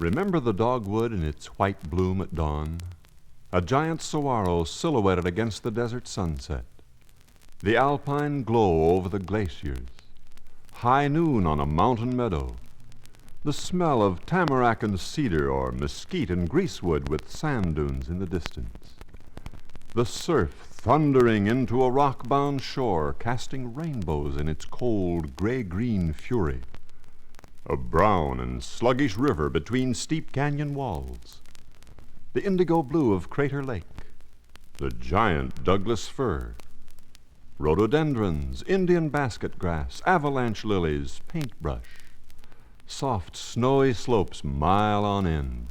Remember the dogwood in its white bloom at dawn? A giant saguaro silhouetted against the desert sunset. The alpine glow over the glaciers. High noon on a mountain meadow. The smell of tamarack and cedar or mesquite and greasewood with sand dunes in the distance. The surf thundering into a rock-bound shore, casting rainbows in its cold gray-green fury. A brown and sluggish river between steep canyon walls. The indigo blue of Crater Lake. The giant Douglas fir. Rhododendrons, Indian basket grass, avalanche lilies, paintbrush. Soft, snowy slopes mile on end.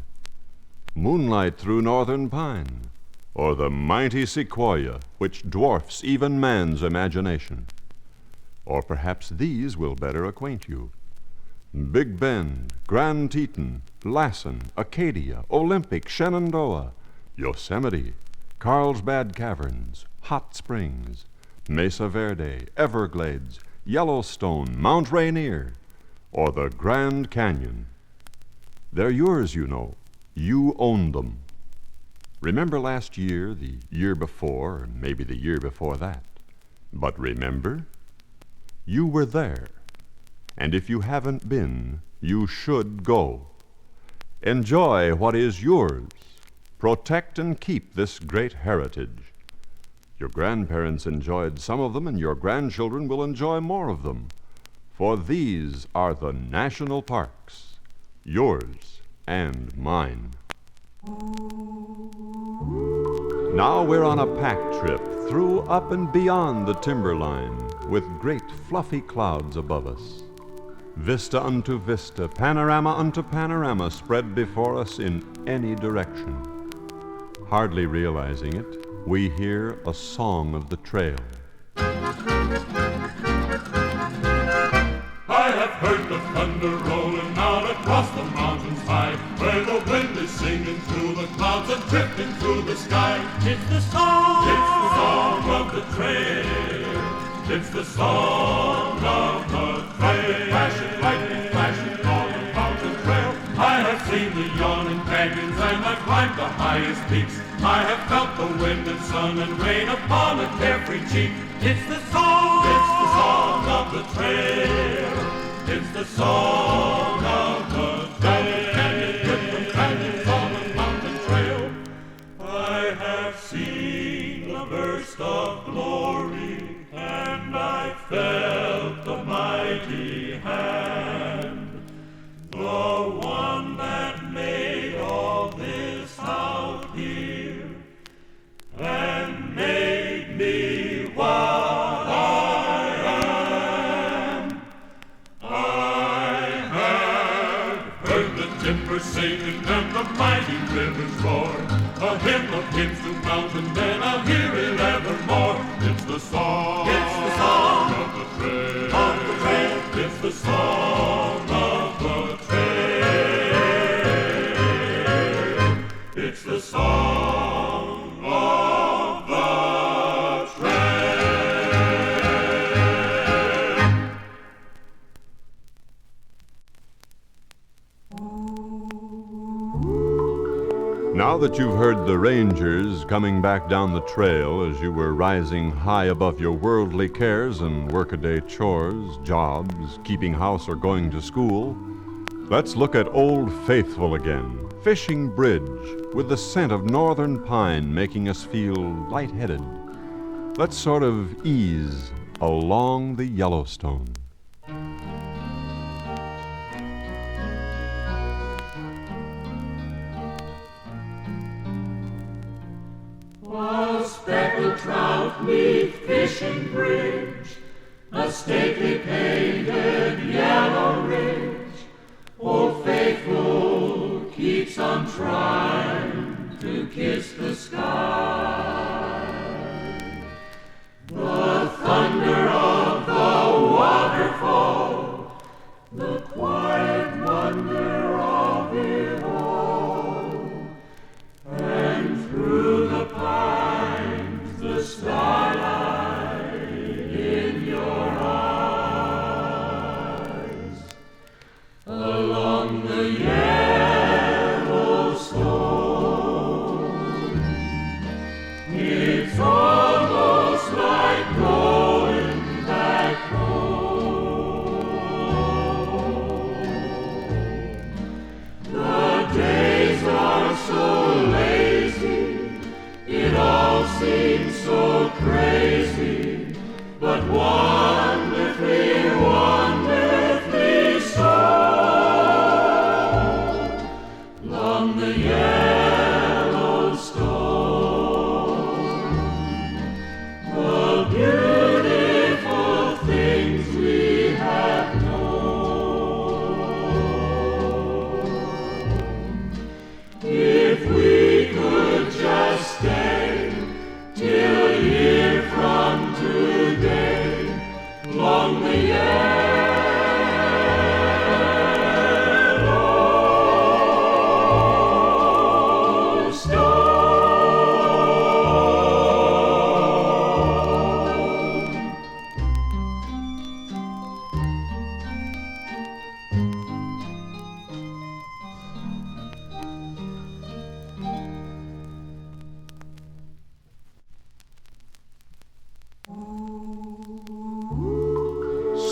Moonlight through northern pine, or the mighty sequoia, which dwarfs even man's imagination. Or perhaps these will better acquaint you. Big Bend, Grand Teton, Lassen, Acadia, Olympic, Shenandoah, Yosemite, Carlsbad Caverns, Hot Springs, Mesa Verde, Everglades, Yellowstone, Mount Rainier, or the Grand Canyon. They're yours, you know. You own them. Remember last year, the year before, or maybe the year before that. But remember, you were there. And if you haven't been, you should go. Enjoy what is yours. Protect and keep this great heritage. Your grandparents enjoyed some of them, and your grandchildren will enjoy more of them. For these are the national parks, yours and mine. Now we're on a pack trip through, up, and beyond the timberline, with great fluffy clouds above us. Vista unto vista, panorama unto panorama spread before us in any direction. Hardly realizing it, we hear a song of the trail. I have heard the thunder rolling out across the mountains high, where the wind is singing through the clouds and drifting through the sky. It's the song of the trail. It's the song of the trail. Flashing lightning, flashing on the mountain trail. I have seen the yawning canyons and I've climbed the highest peaks. I have felt the wind and sun and rain upon a carefree cheek. It's the song of the trail. It's the song of the trail. Canyons on the mountain trail. I have seen the burst of glory, and I felt the mighty hand, the one that made all this out here and made me what I am. I have heard the timber singing and the mighty rivers roar, a hymn of hymns to mountain men, I'll hear it evermore. It's the song of the trail. It's the song of the trail. It's the song of the Now that you've heard the rangers coming back down the trail as you were rising high above your worldly cares and workaday chores, jobs, keeping house or going to school, let's look at Old Faithful again, Fishing Bridge, with the scent of northern pine making us feel lightheaded. Let's sort of ease along the Yellowstone. A speckled trout neath Fishing Bridge, a stately painted yellow ridge. Old Faithful keeps on trying to kiss the sky. The thunder of the waterfall, the quiet wonder of it all, and through the pines, the starlight in your eyes, along the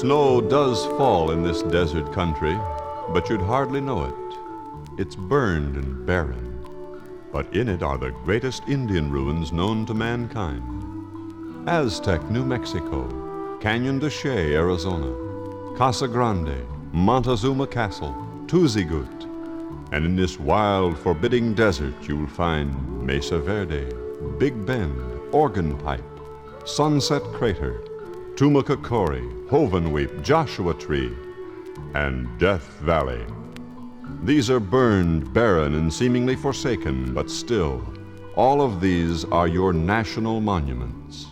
Snow does fall in this desert country, but you'd hardly know it. It's burned and barren, but in it are the greatest Indian ruins known to mankind. Aztec, New Mexico, Canyon de Chelly, Arizona, Casa Grande, Montezuma Castle, Tuzigut. And in this wild, forbidding desert you'll find Mesa Verde, Big Bend, Organ Pipe, Sunset Crater, Tumacacori, Hovenweep, Joshua Tree, and Death Valley. These are burned, barren, and seemingly forsaken, but still, all of these are your national monuments.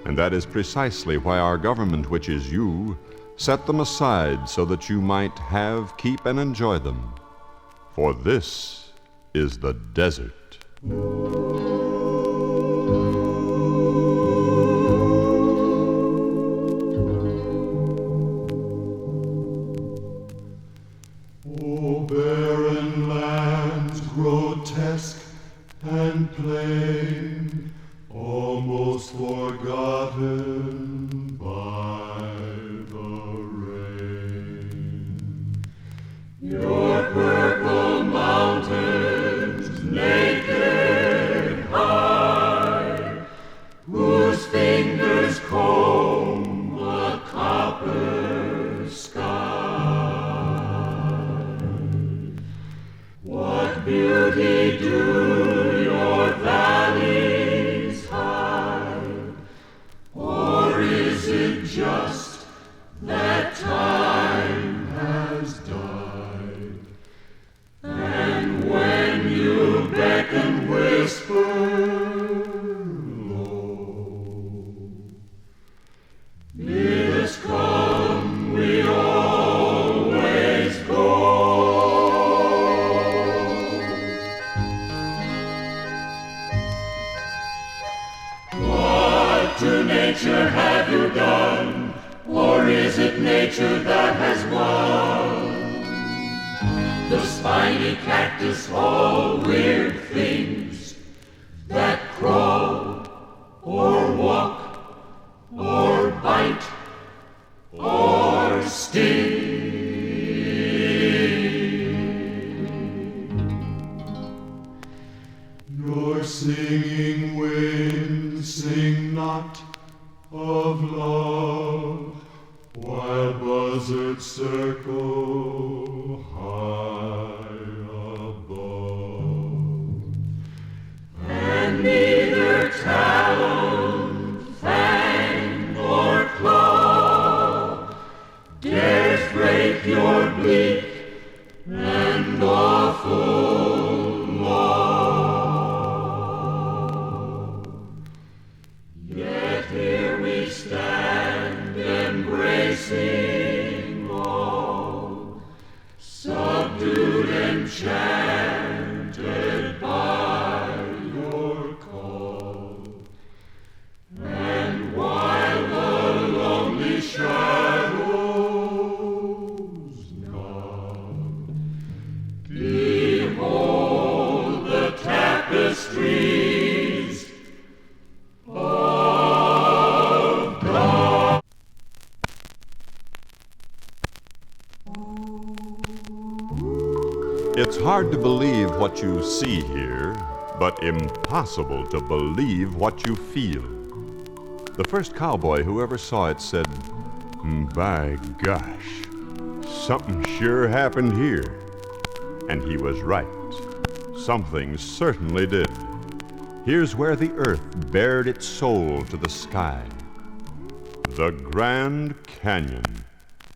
And that is precisely why our government, which is you, set them aside so that you might have, keep, and enjoy them. For this is the desert. O barren lands, grotesque and plain, almost forgotten by the rain. Your purple mountains, naked high, whose fingers comb the copper sky. What beauty do your valleys hide? Or is it just that time has died? And when you beckon, whisper low, bid us come, we always go. What to nature have you done? Or is it nature that has won? The spiny cactus, all weird things that crawl or walk or bite or sting. Your singing winds sing not of love, while buzzards circle high above. And neither talon, fang, or claw dares break your bleak and awful law. Yet here we stand, embracing all, subdued, enchanted by your call. And while the lonely shadows nod, behold the tapestries of God. It's hard to believe what you see here, but impossible to believe what you feel. The first cowboy who ever saw it said, "By gosh, something sure happened here." And he was right. Something certainly did. Here's where the earth bared its soul to the sky. The Grand Canyon.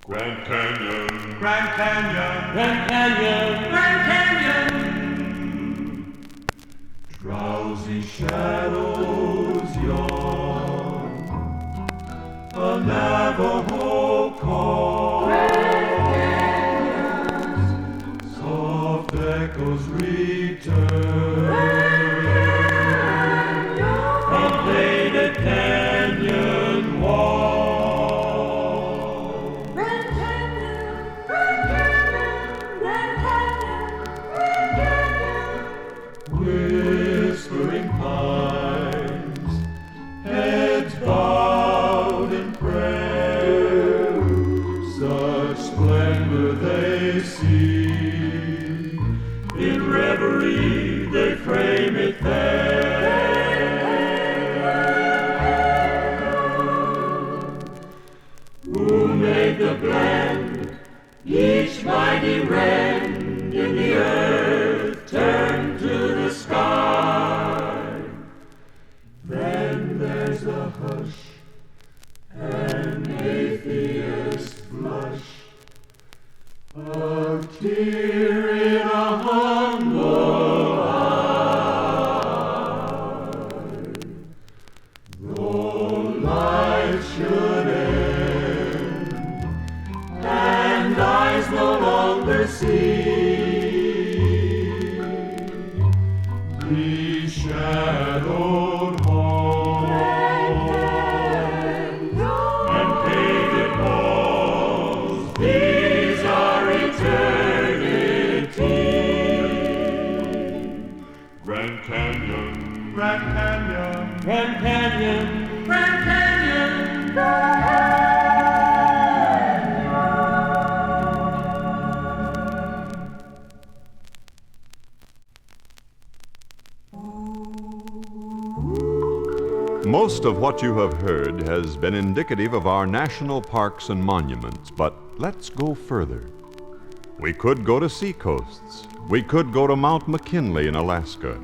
Grand Canyon, Grand Canyon, Grand Canyon, Grand Canyon. Drowsy shadows yawn, a Navajo call. Grand canyons, Soft echoes return from faded canyon wall. Grand Canyon, Grand Canyon, Grand Canyon, Grand Canyon. Whispering pines, heads bowed in prayer, see. In reverie they frame it there. Who made the blend, each mighty rend in the earth turned to the sky? Then there's a hush, an atheist blush, a tear in a humble eye. Though life should end, and eyes no longer see, the shadowed hall and painted walls, these are eternity. Grand Canyon, Grand Canyon, Grand Canyon, Grand Canyon. Most of what you have heard has been indicative of our national parks and monuments, but let's go further. We could go to seacoasts. We could go to Mount McKinley in Alaska.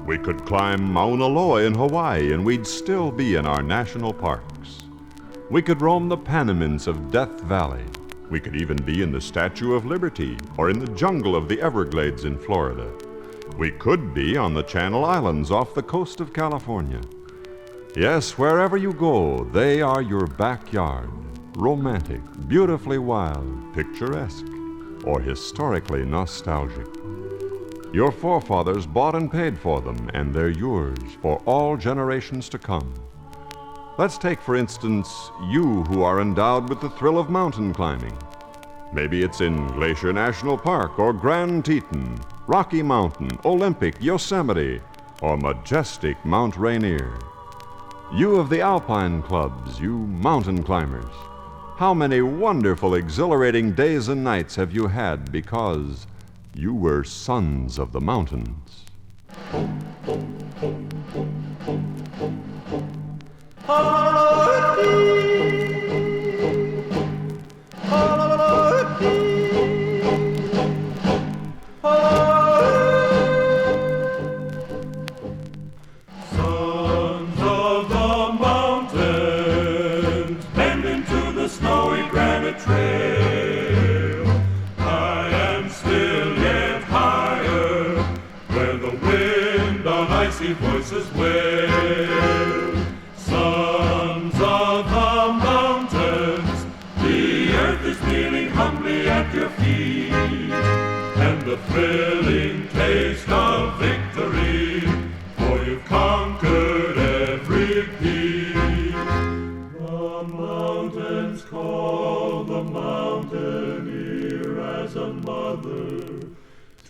We could climb Mauna Loa in Hawaii, and we'd still be in our national parks. We could roam the Panamints of Death Valley. We could even be in the Statue of Liberty or in the jungle of the Everglades in Florida. We could be on the Channel Islands off the coast of California. Yes, wherever you go, they are your backyard, romantic, beautifully wild, picturesque, or historically nostalgic. Your forefathers bought and paid for them, and they're yours for all generations to come. Let's take, for instance, you who are endowed with the thrill of mountain climbing. Maybe it's in Glacier National Park or Grand Teton, Rocky Mountain, Olympic, Yosemite, or majestic Mount Rainier. You of the alpine clubs, you mountain climbers, how many wonderful, exhilarating days and nights have you had because you were sons of the mountains? Trail. I am still yet higher, where the wind on icy voices wail. Sons of the mountains, the earth is kneeling humbly at your feet, and the thrilling taste of victory, for you've conquered every peak. The mountains call the mountaineer as a mother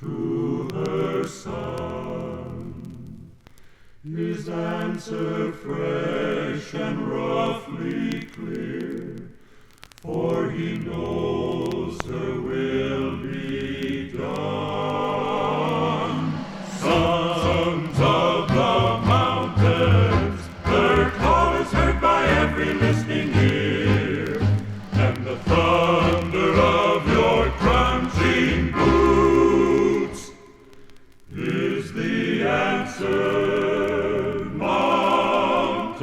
to her son. His answer fresh and roughly clear, for he knows her will be done. Sons of the mountains, their call is heard by every listening ear, and the thunder of your crunching boots is the answer. Mountaineers.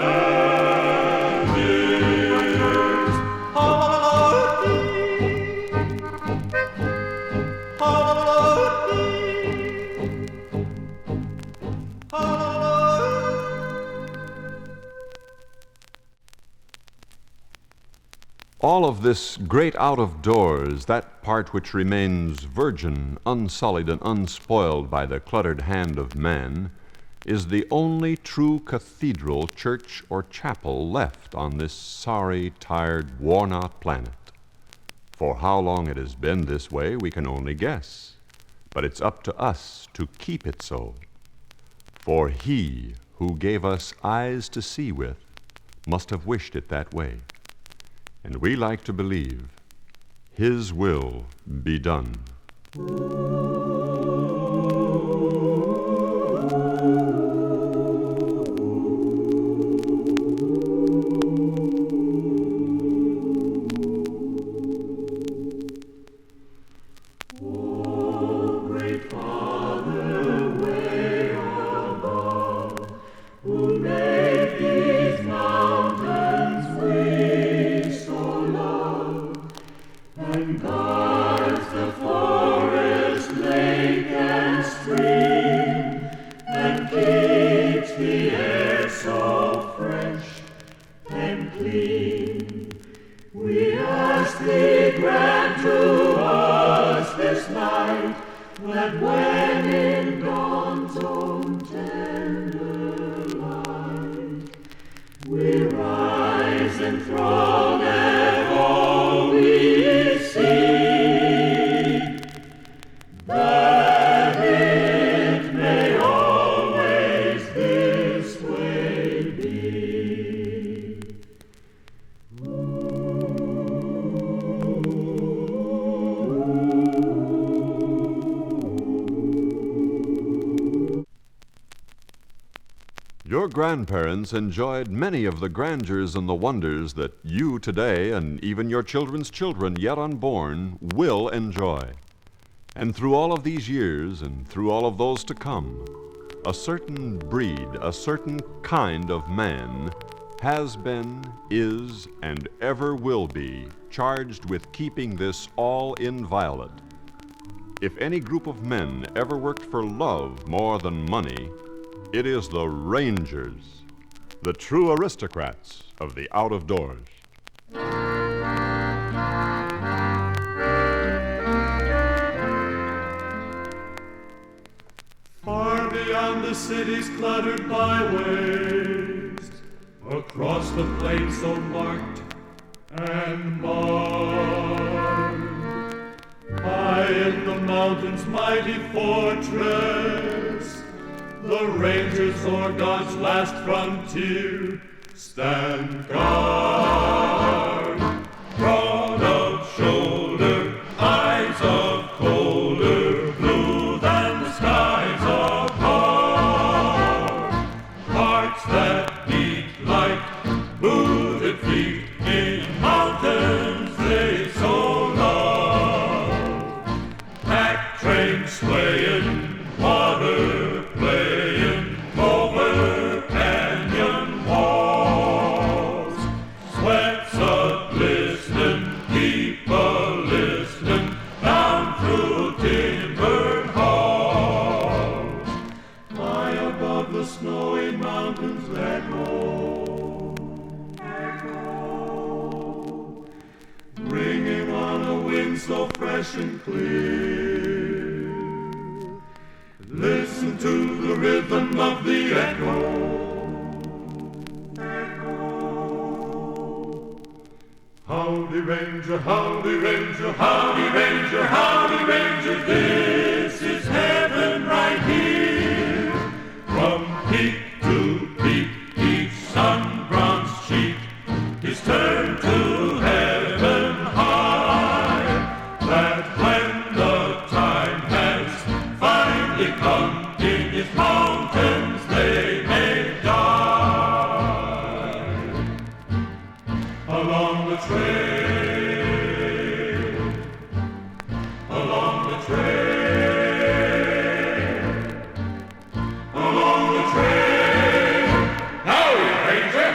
All of this great out of doors, that part which remains virgin, unsullied, and unspoiled by the cluttered hand of man, is the only true cathedral, church, or chapel left on this sorry, tired, worn-out planet. For how long it has been this way, we can only guess, but it's up to us to keep it so. For He who gave us eyes to see with must have wished it that way. And we like to believe His will be done. Your grandparents enjoyed many of the grandeurs and the wonders that you today, and even your children's children yet unborn, will enjoy. And through all of these years, and through all of those to come, a certain breed, a certain kind of man has been, is, and ever will be charged with keeping this all inviolate. If any group of men ever worked for love more than money, it is the Rangers, the true aristocrats of the out-of-doors. Far beyond the city's cluttered byways, across the plains so marked and marred, high in the mountains' mighty fortress, the Rangers o'er God's last frontier stand guard. Broad of shoulder, eyes of colder blue than the skies above, hearts that beat like booted feet in mountains they so love. Pack trains swaying, water playing over canyon walls, sweats a-glistening, people listening down through timbered halls. High above the snowy mountains echo, ringing on a wind so fresh and clear. Listen to the rhythm of the echo. Howdy Ranger, howdy Ranger, howdy Ranger, howdy Ranger, this is heaven right here. From peak to peak, each sun-bronzed cheek is turned to heaven high, that when the time has finally come, in its mountains they may die. Along the trail, along the trail, along the trail. Howdy, Ranger!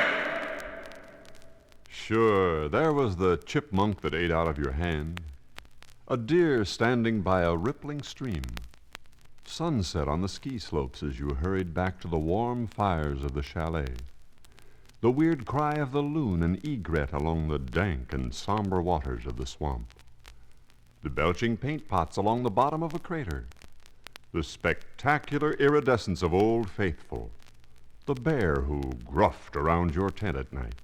Sure, there was the chipmunk that ate out of your hand, a deer standing by a rippling stream, sunset on the ski slopes as you hurried back to the warm fires of the chalet, the weird cry of the loon and egret along the dank and somber waters of the swamp, the belching paint pots along the bottom of a crater, the spectacular iridescence of Old Faithful, the bear who gruffed around your tent at night,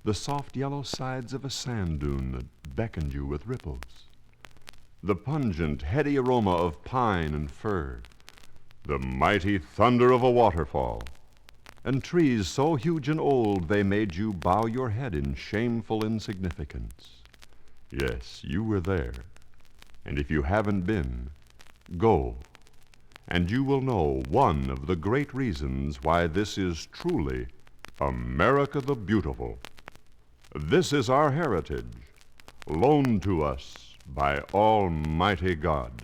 the soft yellow sides of a sand dune that beckoned you with ripples, the pungent, heady aroma of pine and fir, the mighty thunder of a waterfall, and trees so huge and old they made you bow your head in shameful insignificance, Yes, you were there. And if you haven't been, go. And you will know one of the great reasons why this is truly America the Beautiful. This is our heritage, loaned to us by Almighty God.